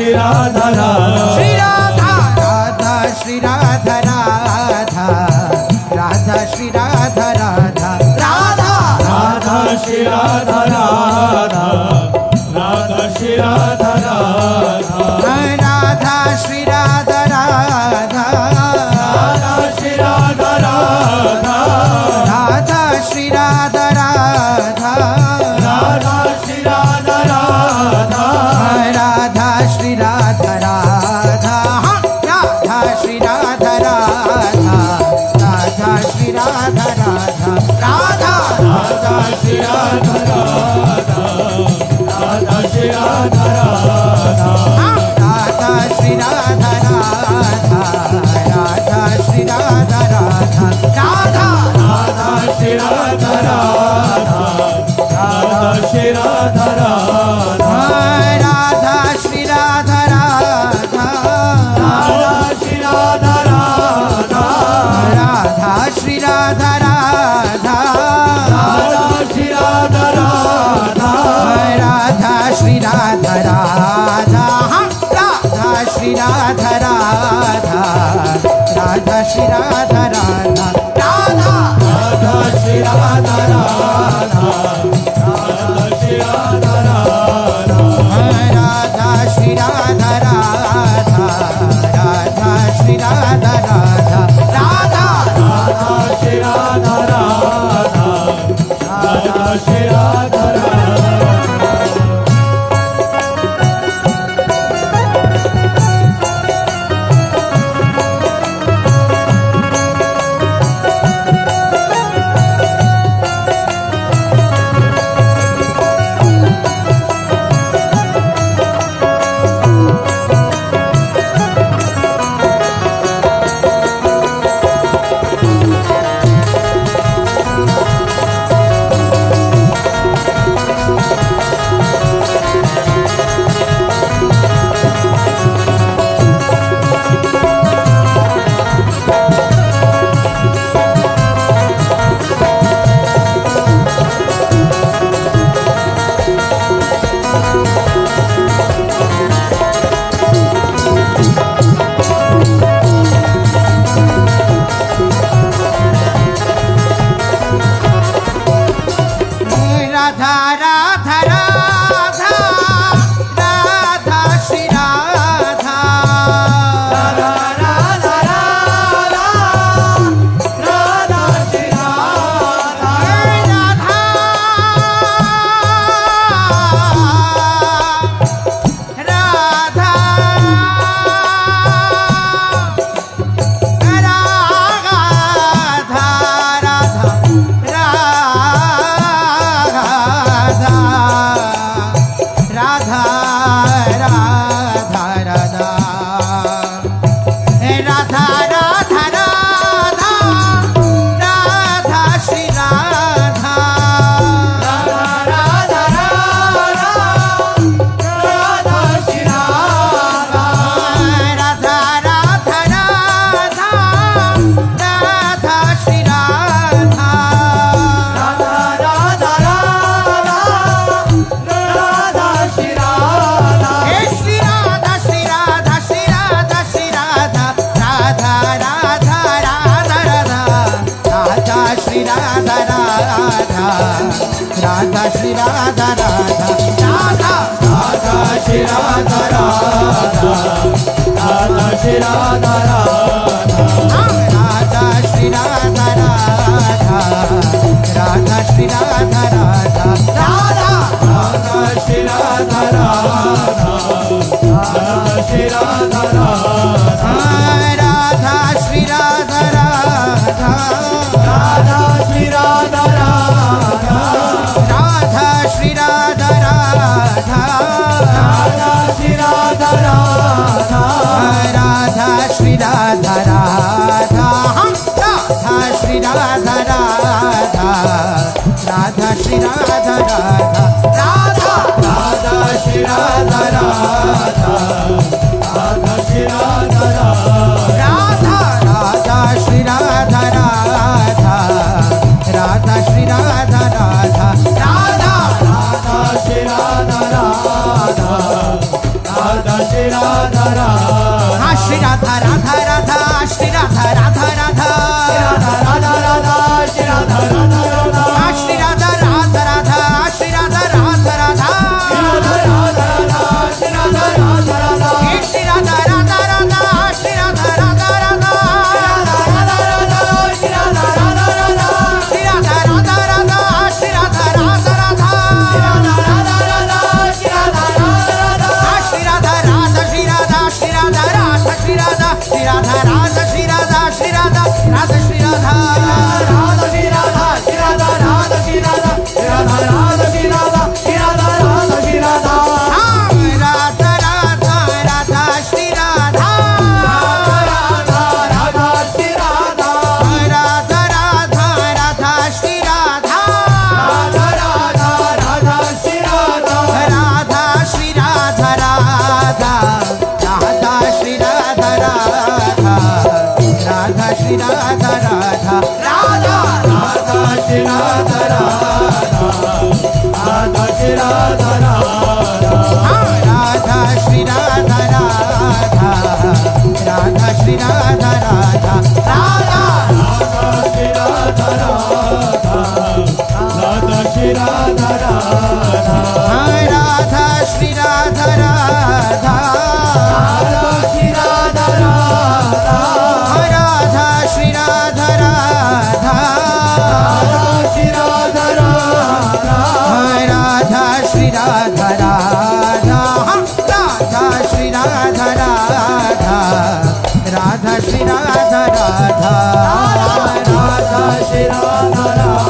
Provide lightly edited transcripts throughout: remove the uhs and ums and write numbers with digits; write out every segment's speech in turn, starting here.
Shri Radha Shri Radha Radha Shri Radha Radha Radha Shri Radha Radha Radha Radha Shri Radha Radha Radha Shri Radha Radha Radha Shri Radha Radha Radha Shri Radha Radha Radha Shri Radha Radha Radha Shri Radha Radha Radha Shri Radha Radha Radha Shri Radha Radha Radha Shri Radha Radha Radha Radha Shri Radha Radha Radha Shri Radha Radha Radha Shri Radha Radha Radha Shri Radha Radha Radha Radha Shri Radha Radha Radha Shri Radha Radha Radha Shri Radha Radha Radha Shri Radha Radha Radha Shri Radha Radha Radha Shri Radha Radha Radha Shri Radha Radha Radha Shri Radha Radha Radha Shri Radha Radha Radha Radha Shri Radha Radha Radha Shri Radha Radha Radha Shri Radha Radha Radha Shri Radha Radha Radha Radha Shri Radha Radha Radha Shri Radha Radha Radha Radha Radha Radha Shri Radha Radha Radha Radha Radha Shri Radha Radha Radha Radha Radha Radha Radha Radha Radha Radha Radha Shri Radha Radha Radha Radha Radha Shri Radha Radha Radha Radha Radha Shri Radha Radha Radha Radha Radha Shri Radha हे Shri Radha Shri Radha Shri Radha Shri Radha Radha Radha Radha Radha Radha Shri Radha Radha Radha Shri Radha Radha Radha Radha Shri Radha Radha Radha Shri Radha Radha Radha Shri Radha Radha Radha Shri Radha Radha Radha Radha Shri Radha Radha Radha Shri Radha Radha Radha Shri Radha Radha Radha Shri Radha Radha Radha Shri Radha Radha Radha Shri Radha Radha Radha Shri Radha Radha Radha Shri Radha Radha Radha Shri Radha Radha Radha Radha Shri Radha Radha Radha Shri Radha Radha Radha Shri Radha Radha Radha Shri Radha Radha Radha Radha Shri Radha Radha Radha Shri Radha Radha Radha Shri Radha Radha Radha Shri Radha Radha Radha Shri Radha Radha Radha Shri Radha Radha Radha Shri Radha Radha Radha Shri Radha Radha Radha Shri Radha Radha Radha Shri Radha Radha Radha Shri Radha Radha Radha Shri Radha Radha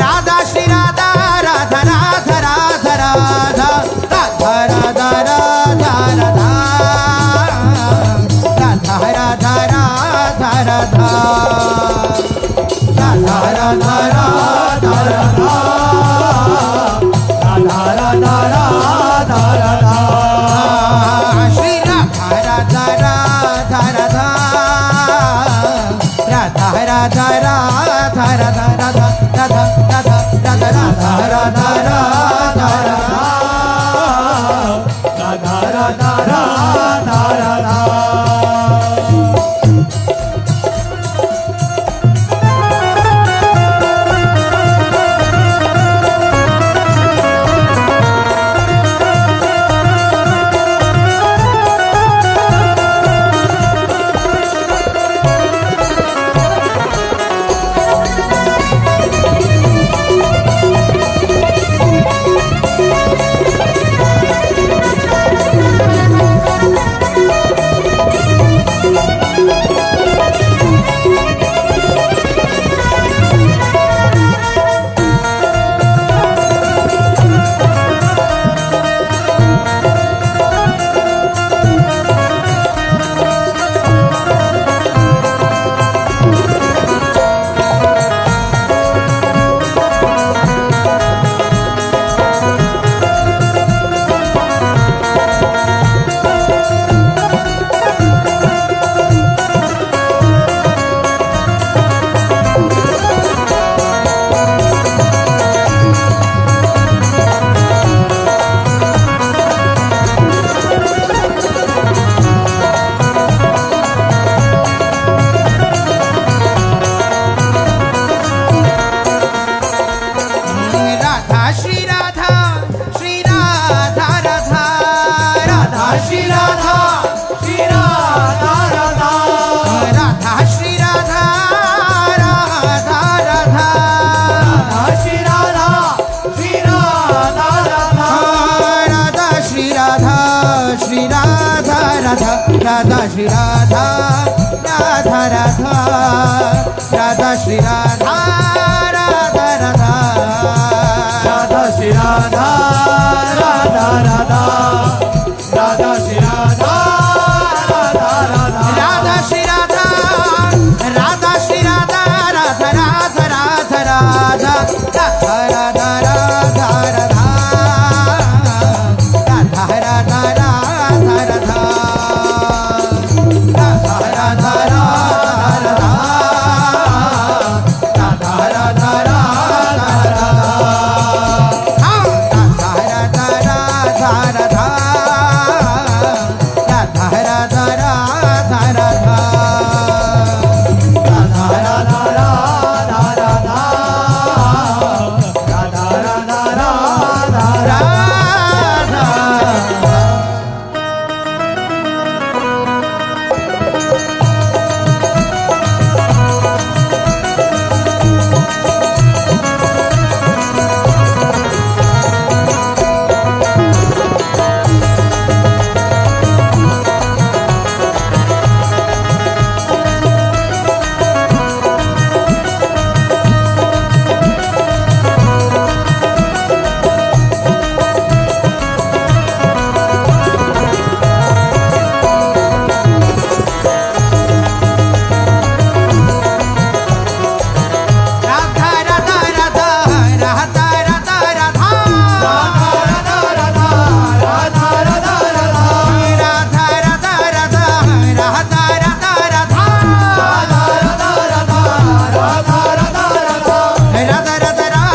Radha Shri Radha Radha Radha Shri Radha Radha Radha Shri Radha Radha Radha Shri Radha Radha Radha Radha Shri Radha Radha Radha Radha Shri Radha Radha Radha Radha Shri Radha Radha Radha Radha Shri Radha Radha Shri Radha Radha Radha Radha Radha Radha Radha Radha Radha Radha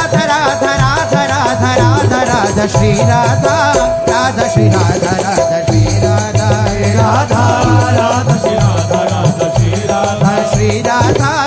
Radha Radha Radha Radha Radha Shri Radha Radha Shri Radha Radha Shri Radha Radha Radha Shri Radha Radha Shri Radha Shri Radha